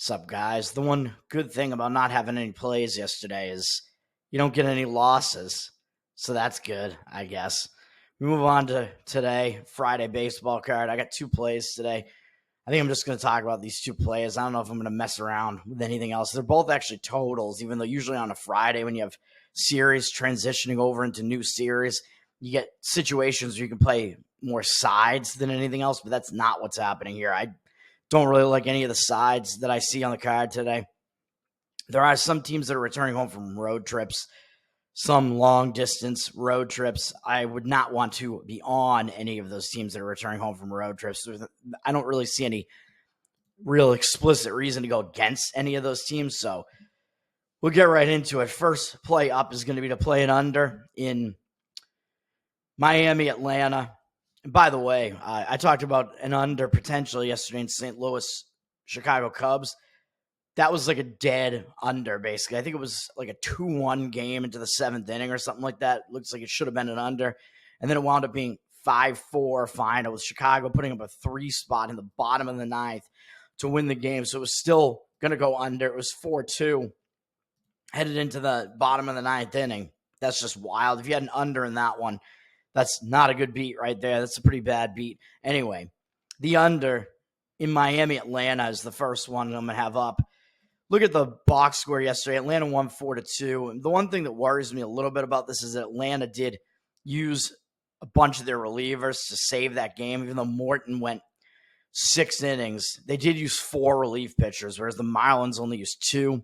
Sup, guys? The one good thing about not having any plays yesterday is you don't get any losses. So that's good, I guess. We move on to today, Friday baseball card. I got two plays today. I think I'm just going to talk about these two plays. I don't know if I'm going to mess around with anything else. They're both actually totals, even though usually on a Friday when you have series transitioning over into new series, you get situations where you can play more sides than anything else, but that's not what's happening here. I don't really like any of the sides that I see on the card today. There are some teams that are returning home from road trips, some long distance road trips. I would not want to be on any of those teams that are returning home from road trips. I don't really see any real explicit reason to go against any of those teams. So we'll get right into it. First play up is going to be to play an under in Miami, Atlanta. And by the way, I talked about an under potential yesterday in St. Louis, Chicago Cubs. That was like a dead under, basically. I think it was like a 2-1 game into the seventh inning or something like that. Looks like it should have been an under. And then it wound up being 5-4 final with Chicago putting up a 3 spot in the bottom of the ninth to win the game. So it was still going to go under. It was 4-2 headed into the bottom of the ninth inning. That's just wild. If you had an under in that one, that's not a good beat right there. That's a pretty bad beat. Anyway, the under in Miami, Atlanta is the first one I'm going to have up. Look at the box score yesterday. Atlanta won 4-2. And the one thing that worries me a little bit about this is that Atlanta did use a bunch of their relievers to save that game, even though Morton went 6 innings. They did use 4 relief pitchers, whereas the Marlins only used 2.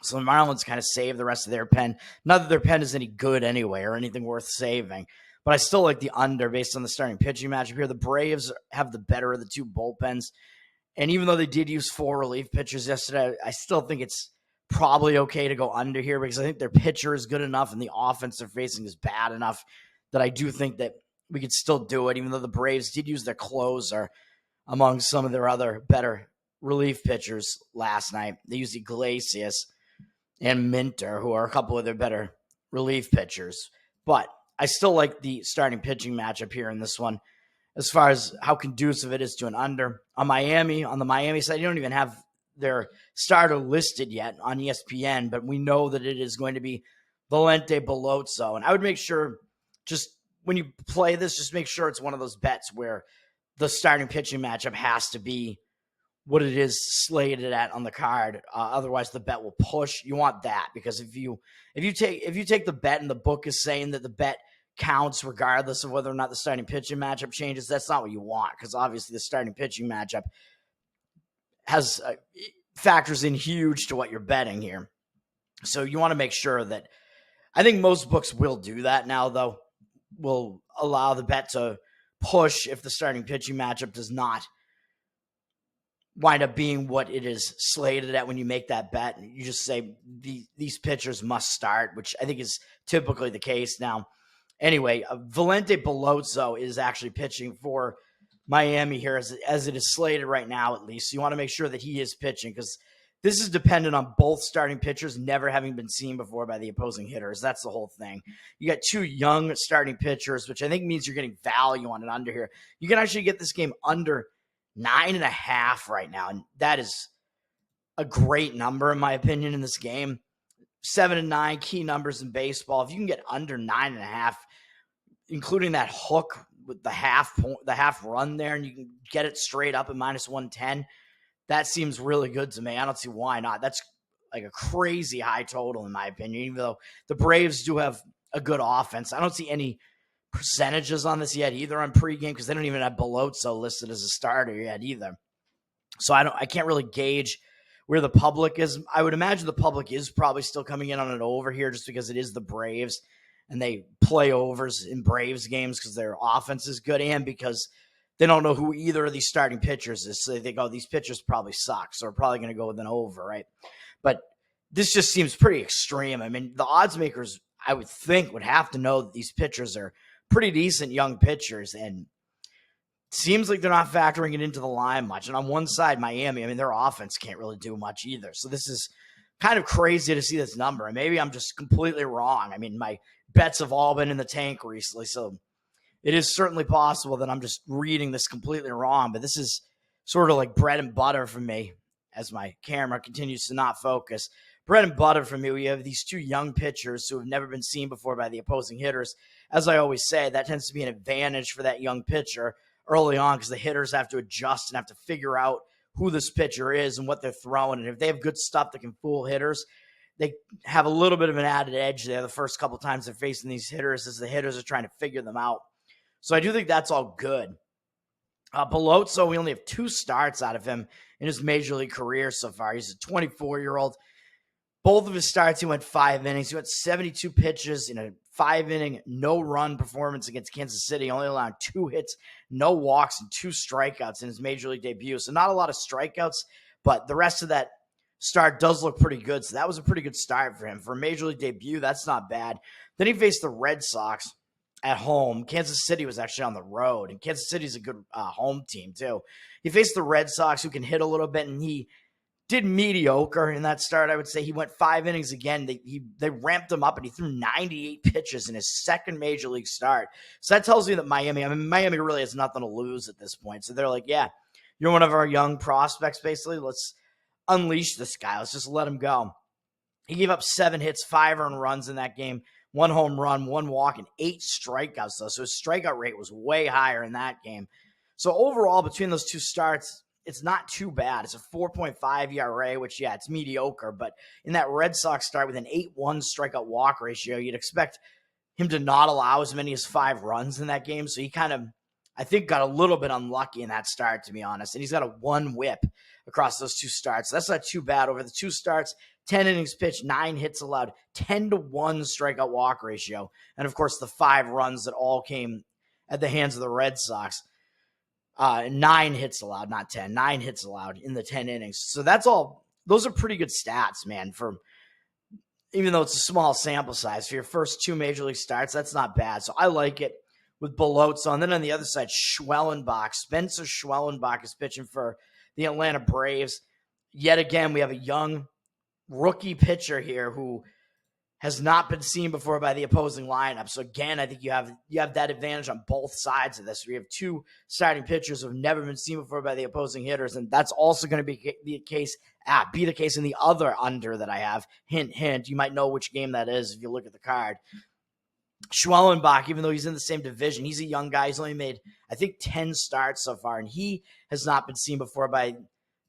So the Marlins kind of saved the rest of their pen. Not that their pen is any good anyway or anything worth saving, but I still like the under based on the starting pitching matchup here. The Braves have the better of the two bullpens. And even though they did use 4 relief pitchers yesterday, I still think it's probably okay to go under here because I think their pitcher is good enough and the offense they're facing is bad enough that I do think that we could still do it, even though the Braves did use their closer among some of their other better relief pitchers last night. They used Iglesias and Minter, who are a couple of their better relief pitchers. But I still like the starting pitching matchup here in this one as far as how conducive it is to an under. On the Miami side, you don't even have their starter listed yet on ESPN, but we know that it is going to be Valente Belotso. And I would make sure, just when you play this, just make sure it's one of those bets where the starting pitching matchup has to be what it is slated at on the card. Otherwise, the bet will push. You want that because if you take the bet and the book is saying that the bet counts regardless of whether or not the starting pitching matchup changes, that's not what you want because obviously the starting pitching matchup has factors in huge to what you're betting here. So you want to make sure that I think most books will do that now, though, will allow the bet to push if the starting pitching matchup does not wind up being what it is slated at when you make that bet. You just say these pitchers must start, which I think is typically the case now. Anyway, Valente Belotso is actually pitching for Miami here as it is slated right now, at least. So you want to make sure that he is pitching because this is dependent on both starting pitchers never having been seen before by the opposing hitters. That's the whole thing. You got 2 young starting pitchers, which I think means you're getting value on it under here. You can actually get this game under 9.5 right now, and that is a great number in my opinion in this game. 7 and 9 key numbers in baseball. If you can get under 9.5, including that hook with the half run there, and you can get it straight up at -110, that seems really good to me. I don't see why not. That's like a crazy high total in my opinion, even though the Braves do have a good offense. I don't see any percentages on this yet either on pregame because they don't even have Belotso listed as a starter yet either. So I can't really gauge where the public is. I would imagine the public is probably still coming in on an over here just because it is the Braves and they play overs in Braves games because their offense is good and because they don't know who either of these starting pitchers is. So they think, oh, these pitchers probably suck. So we're probably going to go with an over, right? But this just seems pretty extreme. I mean, the odds makers, I would think, would have to know that these pitchers are pretty decent young pitchers, and it seems like they're not factoring it into the line much. And on one side, Miami, I mean, their offense can't really do much either. So this is kind of crazy to see this number. And maybe I'm just completely wrong. I mean, my bets have all been in the tank recently, so it is certainly possible that I'm just reading this completely wrong. But this is sort of like bread and butter for me as my camera continues to not focus. Bread and butter for me. We have these two young pitchers who have never been seen before by the opposing hitters. As I always say, that tends to be an advantage for that young pitcher early on because the hitters have to adjust and have to figure out who this pitcher is and what they're throwing. And if they have good stuff that can fool hitters, they have a little bit of an added edge there the first couple times they're facing these hitters as the hitters are trying to figure them out. So I do think that's all good. Pelotzo, we only have 2 starts out of him in his major league career so far. He's a 24-year-old. Both of his starts, he went 5 innings. He went 72 pitches in a 5-inning, no-run performance against Kansas City, only allowing 2 hits, no walks, and 2 strikeouts in his major league debut. So not a lot of strikeouts, but the rest of that start does look pretty good. So that was a pretty good start for him. For a major league debut, that's not bad. Then he faced the Red Sox at home. Kansas City was actually on the road, and Kansas City's a good home team too. He faced the Red Sox, who can hit a little bit, and he did mediocre in that start. I would say he went 5 innings again. They ramped him up, and he threw 98 pitches in his second major league start. So that tells me that Miami really has nothing to lose at this point. So they're like, yeah, you're one of our young prospects, basically. Let's unleash this guy. Let's just let him go. He gave up 7 hits, 5 earned runs in that game, 1 home run, 1 walk, and 8 strikeouts, though. So his strikeout rate was way higher in that game. So overall, between those 2 starts, it's not too bad. It's a 4.5 ERA, which, yeah, it's mediocre. But in that Red Sox start with an 8-1 strikeout walk ratio, you'd expect him to not allow as many as 5 runs in that game. So he kind of, I think, got a little bit unlucky in that start, to be honest. And he's got a 1 whip across those 2 starts. So that's not too bad. Over the 2 starts, 10 innings pitched, 9 hits allowed, 10-1 strikeout walk ratio. And, of course, the 5 runs that all came at the hands of the Red Sox. 9 hits allowed, not 10. 9 hits allowed in the 10 innings. So that's all. Those are pretty good stats, man, for even though it's a small sample size. For your first 2 major league starts, that's not bad. So I like it with Pelotzo. And then on the other side, Schwellenbach. Spencer Schwellenbach is pitching for the Atlanta Braves. Yet again, we have a young rookie pitcher here who has not been seen before by the opposing lineup. So again, I think you have that advantage on both sides of this. We have 2 starting pitchers who have never been seen before by the opposing hitters, and that's also going to be the case in the other under that I have. Hint, hint. You might know which game that is if you look at the card. Schwellenbach, even though he's in the same division, he's a young guy. He's only made, I think, 10 starts so far, and he has not been seen before by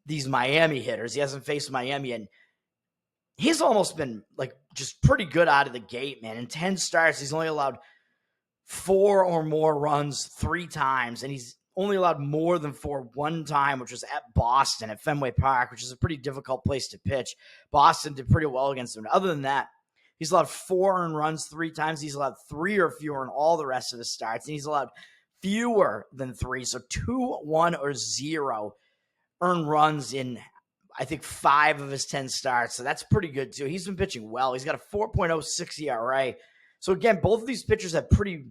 these Miami hitters. He hasn't faced Miami, and he's almost been like just pretty good out of the gate, man. In 10 starts, he's only allowed 4 or more runs 3 times, and he's only allowed more than 4 one time, which was at Boston at Fenway Park, which is a pretty difficult place to pitch. Boston did pretty well against him. Other than that, he's allowed 4 earned runs 3 times. He's allowed 3 or fewer in all the rest of his starts, and he's allowed fewer than 3, so 2, 1, or 0 earned runs in, I think, 5 of his 10 starts. So that's pretty good, too. He's been pitching well. He's got a 4.06 ERA. So, again, both of these pitchers have pretty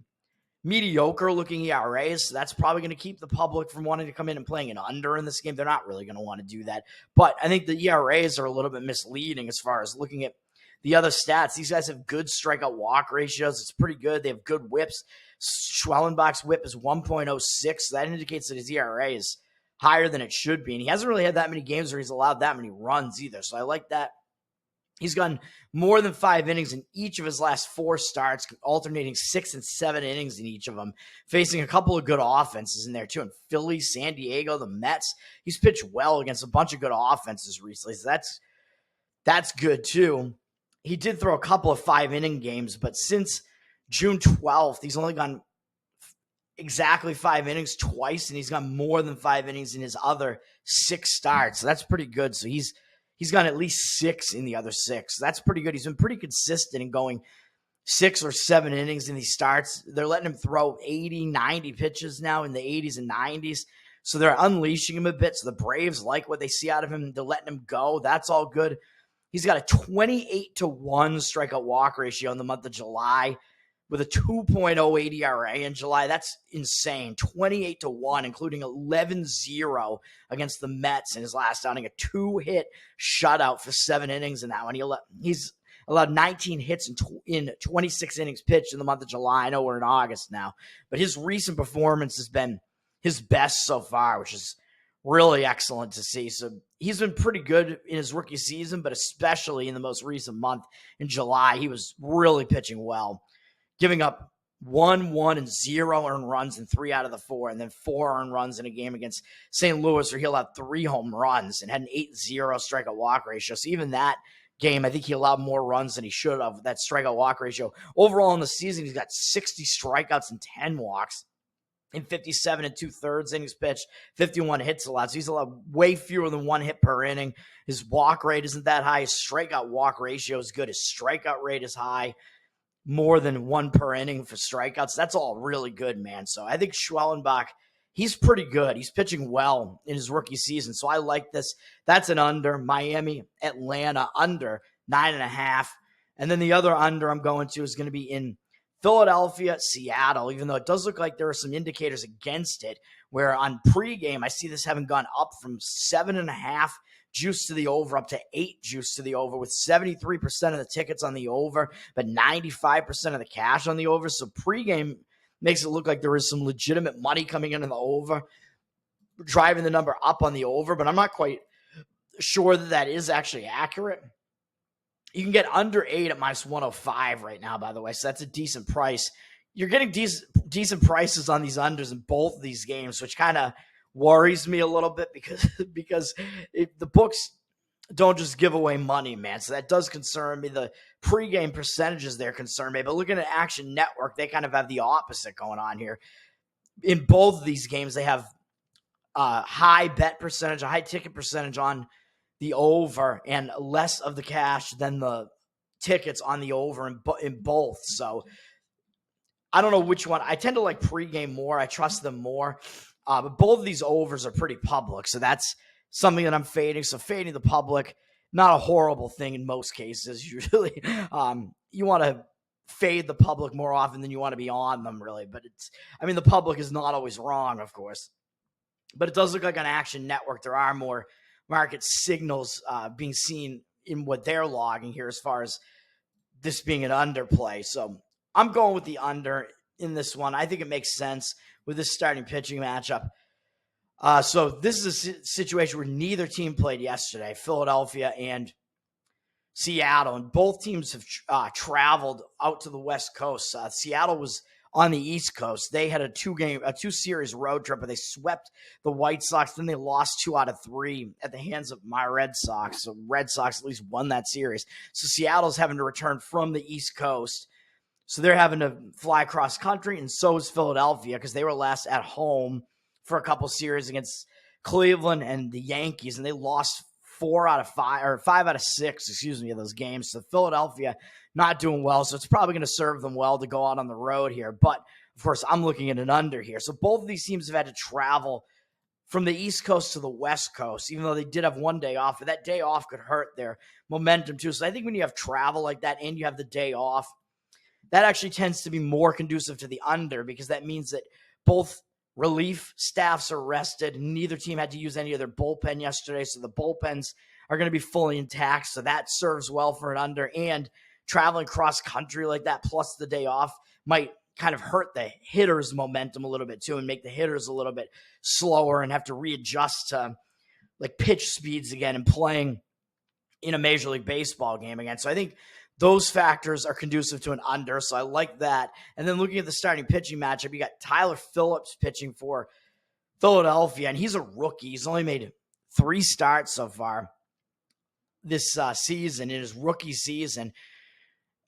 mediocre-looking ERAs. So that's probably going to keep the public from wanting to come in and playing an under in this game. They're not really going to want to do that. But I think the ERAs are a little bit misleading as far as looking at the other stats. These guys have good strikeout walk ratios. It's pretty good. They have good whips. Schwellenbach's whip is 1.06. So that indicates that his ERA is higher than it should be. And he hasn't really had that many games where he's allowed that many runs either. So I like that. He's gotten more than 5 innings in each of his last 4 starts, alternating 6 and 7 innings in each of them, facing a couple of good offenses in there too. In Phillies, San Diego, the Mets, he's pitched well against a bunch of good offenses recently. So that's good too. He did throw a couple of 5-inning games, but since June 12th, he's only gone exactly 5 innings twice, and he's got more than 5 innings in his other 6 starts. So that's pretty good. So he's gone at least 6 in the other 6. That's pretty good. He's been pretty consistent in going 6 or 7 innings in these starts. They're letting him throw 80, 90 pitches now in the 80s and 90s. So they're unleashing him a bit. So the Braves like what they see out of him. They're letting him go. That's all good. He's got a 28-1 strikeout walk ratio in the month of July, with a 2.08 ERA in July. That's insane. 28-1, including 11-0 against the Mets in his last outing. A 2-hit shutout for 7 innings in that one. He's allowed 19 hits in 26 innings pitched in the month of July. I know we're in August now, but his recent performance has been his best so far, which is really excellent to see. So he's been pretty good in his rookie season, but especially in the most recent month in July, he was really pitching well, giving up 1 and 0 earned runs in 3 out of the 4, and then 4 earned runs in a game against St. Louis where he'll have 3 home runs and had an 8-0 strikeout walk ratio. So even that game, I think he allowed more runs than he should have with that strikeout walk ratio. Overall in the season, he's got 60 strikeouts and 10 walks in 57 and 2/3 innings pitched, 51 hits allowed. So he's allowed way fewer than 1 hit per inning. His walk rate isn't that high. His strikeout walk ratio is good. His strikeout rate is high, more than 1 per inning for strikeouts. That's all really good, man. So I think Schwellenbach, he's pretty good. He's pitching well in his rookie season. So I like this. That's an under. Miami, Atlanta, under 9.5. And then the other under I'm going to is going to be in Philadelphia, Seattle, even though it does look like there are some indicators against it, where on pregame, I see this having gone up from 7.5 juice to the over up to 8 juice to the over, with 73% of the tickets on the over, but 95% of the cash on the over. So pregame makes it look like there is some legitimate money coming into the over, driving the number up on the over, but I'm not quite sure that that is actually accurate. You can get under 8 at minus 105 right now, by the way. So that's a decent price. You're getting decent prices on these unders in both of these games, which kind of worries me a little bit because the books don't just give away money, man. So that does concern me. The pregame percentages there concern me. But looking at Action Network, they kind of have the opposite going on here. In both of these games, they have a high bet percentage, a high ticket percentage on the over, and less of the cash than the tickets on the over in both. So I don't know which one. I tend to like pregame more. I trust them more. But both of these overs are pretty public. So that's something that I'm fading. So fading the public, not a horrible thing in most cases. Usually you want to fade the public more often than you want to be on them, really. But the public is not always wrong, of course. But it does look like on Action Network there are more market signals being seen in what they're logging here as far as this being an underplay. So I'm going with the under in this one. I think it makes sense with this starting pitching matchup. So this is a situation where neither team played yesterday, Philadelphia and Seattle, and both teams have traveled out to the West Coast. Seattle was on the East Coast. They had a 2-series road trip, but they swept the White Sox. Then they lost 2 out of 3 at the hands of my Red Sox. So Red Sox at least won that series. So Seattle's having to return from the East Coast. So they're having to fly cross country, and so is Philadelphia because they were last at home for a couple series against Cleveland and the Yankees, and they lost 5 out of 6, of those games. So Philadelphia not doing well, so it's probably going to serve them well to go out on the road here. But, of course, I'm looking at an under here. So both of these teams have had to travel from the East Coast to the West Coast, even though they did have one day off. But that day off could hurt their momentum, too. So I think when you have travel like that and you have the day off, that actually tends to be more conducive to the under because that means that both relief staffs are rested. Neither team had to use any of their bullpen yesterday, so the bullpens are going to be fully intact. So that serves well for an under, and traveling cross country like that plus the day off might kind of hurt the hitters' momentum a little bit too and make the hitters a little bit slower and have to readjust to like pitch speeds again and playing in a Major League Baseball game again. So I think those factors are conducive to an under, so I like that. And then looking at the starting pitching matchup, you got Tyler Phillips pitching for Philadelphia, and he's a rookie. He's only made 3 starts so far this season, in his rookie season.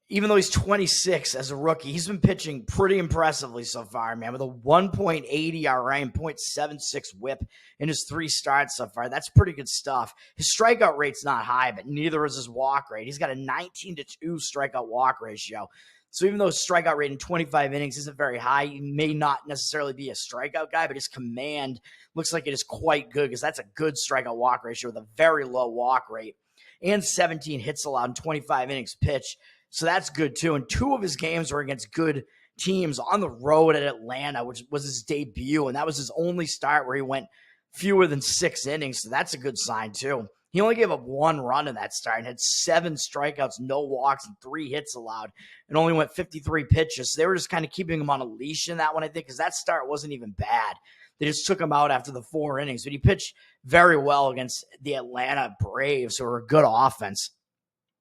Even though he's 26 as a rookie, he's been pitching pretty impressively so far, man, with a 1.80 ERA and .76 whip in his 3 starts so far. That's pretty good stuff. His strikeout rate's not high, but neither is his walk rate. He's got a 19-2 strikeout walk ratio. So even though his strikeout rate in 25 innings isn't very high, he may not necessarily be a strikeout guy, but his command looks like it is quite good because that's a good strikeout walk ratio with a very low walk rate and 17 hits allowed in 25 innings pitched. So that's good too. And 2 of his games were against good teams on the road at Atlanta, which was his debut. And that was his only start where he went fewer than 6 innings. So that's a good sign too. He only gave up 1 run in that start and had 7 strikeouts, no walks, and 3 hits allowed, and only went 53 pitches. So they were just kind of keeping him on a leash in that one, I think, because that start wasn't even bad. They just took him out after the 4 innings, but he pitched very well against the Atlanta Braves, who are a good offense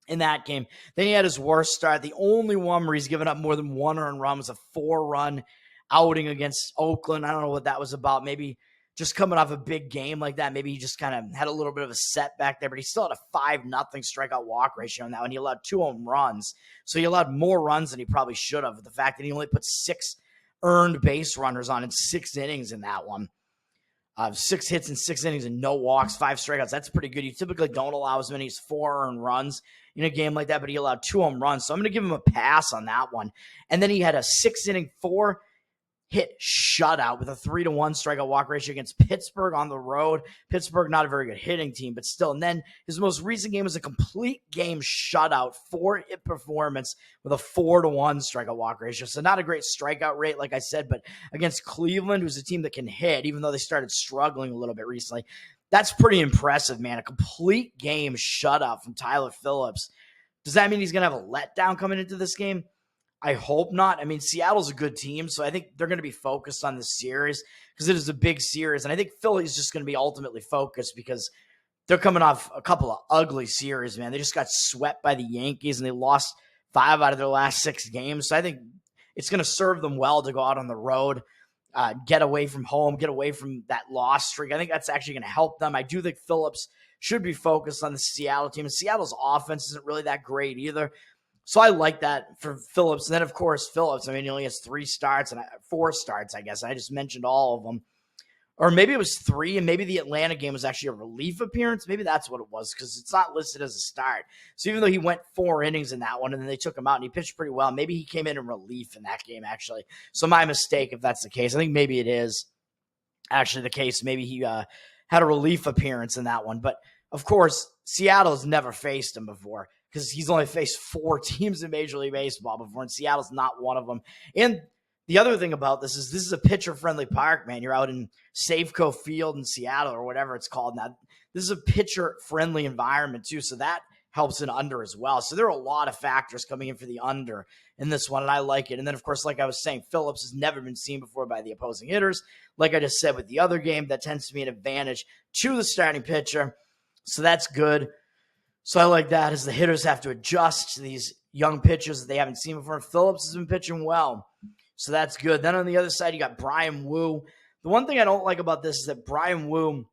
in that game. Then he had his worst start. The only one where he's given up more than 1 earned run was a 4-run outing against Oakland. I don't know what that was about. Maybe just coming off a big game like that, maybe he just kind of had a little bit of a setback there, but he still had a 5-0 strikeout walk ratio on that one. He allowed 2 home runs. So he allowed more runs than he probably should have. The fact that he only put 6 earned base runners on in 6 innings in that one. 6 hits in 6 innings and no walks, 5 strikeouts. That's pretty good. You typically don't allow as many as 4 earned runs in a game like that, but he allowed 2 home runs. So I'm going to give him a pass on that one. And then he had a 6-inning, 4-hit shutout with a 3-1 strikeout walk ratio against Pittsburgh on the road. Pittsburgh, not a very good hitting team, but still. And then his most recent game was a complete game shutout, 4-hit performance with a 4-1 strikeout walk ratio. So not a great strikeout rate, like I said, but against Cleveland, who's a team that can hit, even though they started struggling a little bit recently. That's pretty impressive, man. A complete game shutout from Tyler Phillips. Does that mean he's going to have a letdown coming into this game? I hope not. I mean, Seattle's a good team, so I think they're going to be focused on this series because it is a big series. And I think Philly's just going to be ultimately focused because they're coming off a couple of ugly series, man. They just got swept by the Yankees, and they lost 5 out of their last 6 games. So I think it's going to serve them well to go out on the road, get away from home, get away from that loss streak. I think that's actually going to help them. I do think Phillips should be focused on the Seattle team. And Seattle's offense isn't really that great either. So I like that for Phillips. And then, of course, Phillips, I mean, he only has 4 starts, I guess. I just mentioned all of them. Or maybe it was 3, and maybe the Atlanta game was actually a relief appearance. Maybe that's what it was, because it's not listed as a start. So even though he went 4 innings in that one, and then they took him out, and he pitched pretty well, maybe he came in relief in that game, actually. So my mistake if that's the case. I think maybe it is actually the case. Maybe he had a relief appearance in that one. But, of course, Seattle's never faced him before because he's only faced 4 teams in Major League Baseball before, and Seattle's not one of them. And the other thing about this is a pitcher-friendly park, man. You're out in Safeco Field in Seattle or whatever it's called now. This is a pitcher-friendly environment, too, so that helps an under as well. So there are a lot of factors coming in for the under in this one, and I like it. And then, of course, like I was saying, Phillips has never been seen before by the opposing hitters. Like I just said with the other game, that tends to be an advantage to the starting pitcher, so that's good. So I like that as the hitters have to adjust to these young pitchers that they haven't seen before. Phillips has been pitching well. So that's good. Then on the other side, you got Brian Wu. The one thing I don't like about this is that Brian Wu,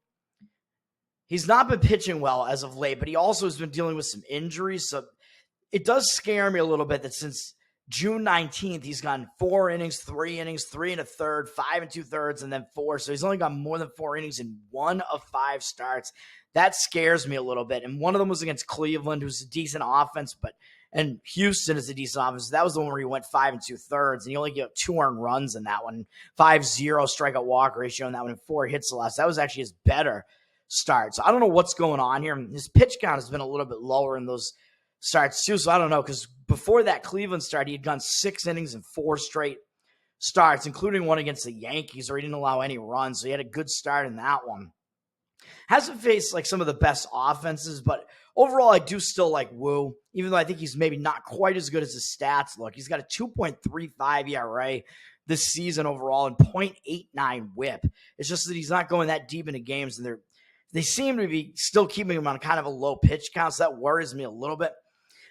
he's not been pitching well as of late, but he also has been dealing with some injuries. So it does scare me a little bit that since June 19th, he's gone 4 innings, 3 innings, 3 1/3, 5 2/3, and then 4. So he's only gone more than 4 innings in 1 of 5 starts. That scares me a little bit. And one of them was against Cleveland, who's a decent offense, and Houston is a decent offense. That was the one where he went 5 2/3, and he only gave up 2 earned runs in that one. 5-0 strikeout walk ratio in that one, and 4 hits less. That was actually his better start. So I don't know what's going on here. His pitch count has been a little bit lower in those starts too. So I don't know, because before that Cleveland start, he had gone 6 innings and 4 straight starts, including one against the Yankees, where he didn't allow any runs. So he had a good start in that one. Hasn't faced like some of the best offenses, but overall, I do still like Wu, even though I think he's maybe not quite as good as his stats look. He's got a 2.35 ERA this season overall and 0.89 whip. It's just that he's not going that deep into games, and they seem to be still keeping him on kind of a low pitch count, so that worries me a little bit.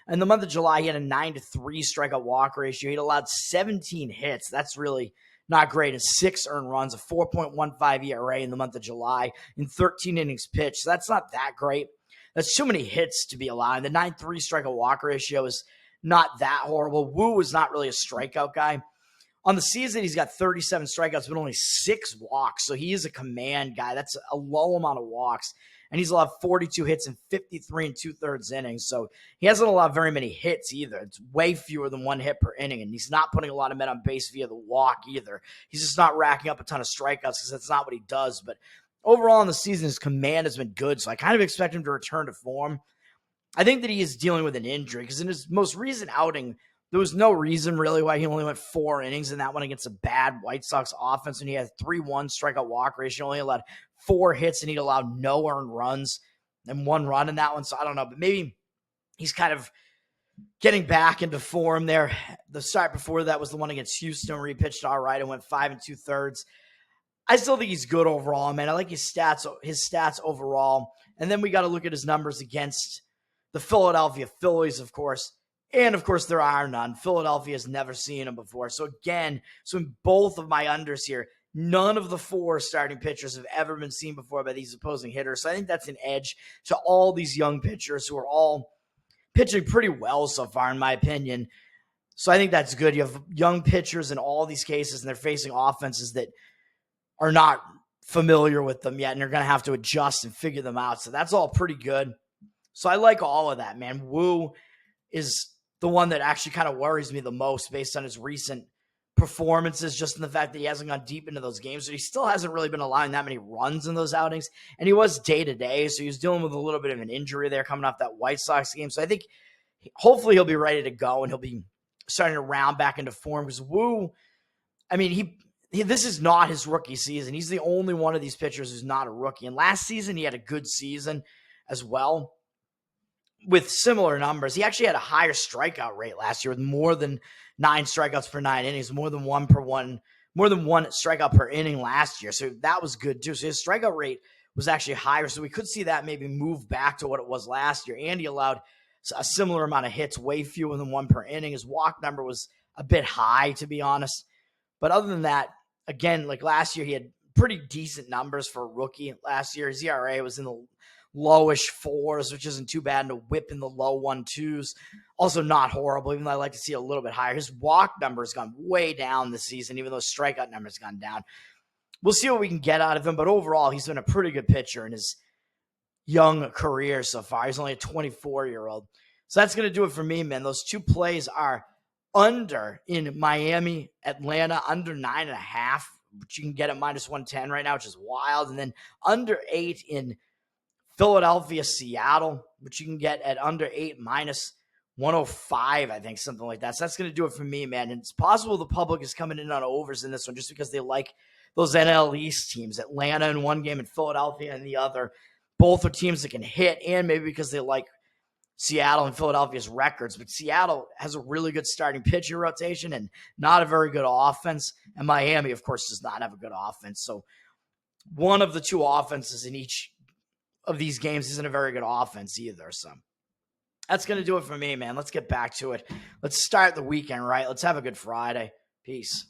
In the month of July, he had a 9-3 strikeout walk ratio. He'd allowed 17 hits. That's really not great. And 6 earned runs, a 4.15 ERA in the month of July, in 13 innings pitched. So that's not that great. That's too many hits to be allowed. The 9.3 strikeout walk ratio is not that horrible. Wu is not really a strikeout guy. On the season, he's got 37 strikeouts, but only 6 walks. So he is a command guy. That's a low amount of walks. And he's allowed 42 hits in 53 2/3 innings. So he hasn't allowed very many hits either. It's way fewer than 1 hit per inning. And he's not putting a lot of men on base via the walk either. He's just not racking up a ton of strikeouts because that's not what he does. But overall in the season, his command has been good. So I kind of expect him to return to form. I think that he is dealing with an injury because in his most recent outing, there was no reason really why he only went 4 innings in that one against a bad White Sox offense. And he had 3-1 strikeout walk ratio, only allowed 4 hits, and he'd allowed no earned runs and 1 run in that one. So I don't know, but maybe he's kind of getting back into form there. The start before that was the one against Houston where he pitched all right and went 5 2/3. I still think he's good overall, man. I like his stats overall. And then we got to look at his numbers against the Philadelphia Phillies, of course. And of course, there are none. Philadelphia has never seen him before. So again, in both of my unders here, none of the 4 starting pitchers have ever been seen before by these opposing hitters. So I think that's an edge to all these young pitchers who are all pitching pretty well so far, in my opinion. So I think that's good. You have young pitchers in all these cases, and they're facing offenses that are not familiar with them yet, and they're going to have to adjust and figure them out. So that's all pretty good. So I like all of that, man. Wu is the one that actually kind of worries me the most based on his recent performances, just in the fact that he hasn't gone deep into those games. So he still hasn't really been allowing that many runs in those outings. And he was day-to-day, so he was dealing with a little bit of an injury there coming off that White Sox game. So I think hopefully he'll be ready to go, and he'll be starting to round back into form. Because Wu, I mean, this is not his rookie season. He's the only one of these pitchers who's not a rookie. And last season, he had a good season as well with similar numbers. He actually had a higher strikeout rate last year with more than 9 strikeouts per 9 innings, more than one strikeout per inning last year. So that was good too. So his strikeout rate was actually higher. So we could see that maybe move back to what it was last year. And he allowed a similar amount of hits, way fewer than 1 per inning. His walk number was a bit high, to be honest. But other than that, again, like last year, he had pretty decent numbers for a rookie. Last year, his ERA was in the lowish 4s, which isn't too bad, and a whip in the low 1.2s. Also not horrible, even though I like to see a little bit higher. His walk number has gone way down this season, even though his strikeout number has gone down. We'll see what we can get out of him, but overall, he's been a pretty good pitcher in his young career so far. He's only a 24-year-old. So that's going to do it for me, man. Those 2 plays are under in Miami, Atlanta, under 9.5, which you can get at -110 right now, which is wild. And then under 8 in Philadelphia, Seattle, which you can get at under 8 -105, I think, something like that. So that's going to do it for me, man. And it's possible the public is coming in on overs in this one just because they like those NL East teams, Atlanta in one game and Philadelphia in the other. Both are teams that can hit, and maybe because they like Seattle and Philadelphia's records. But Seattle has a really good starting pitcher rotation and not a very good offense. And Miami, of course, does not have a good offense. So one of the 2 offenses in each of these games isn't a very good offense either. So that's going to do it for me, man. Let's get back to it. Let's start the weekend right. Let's have a good Friday. Peace.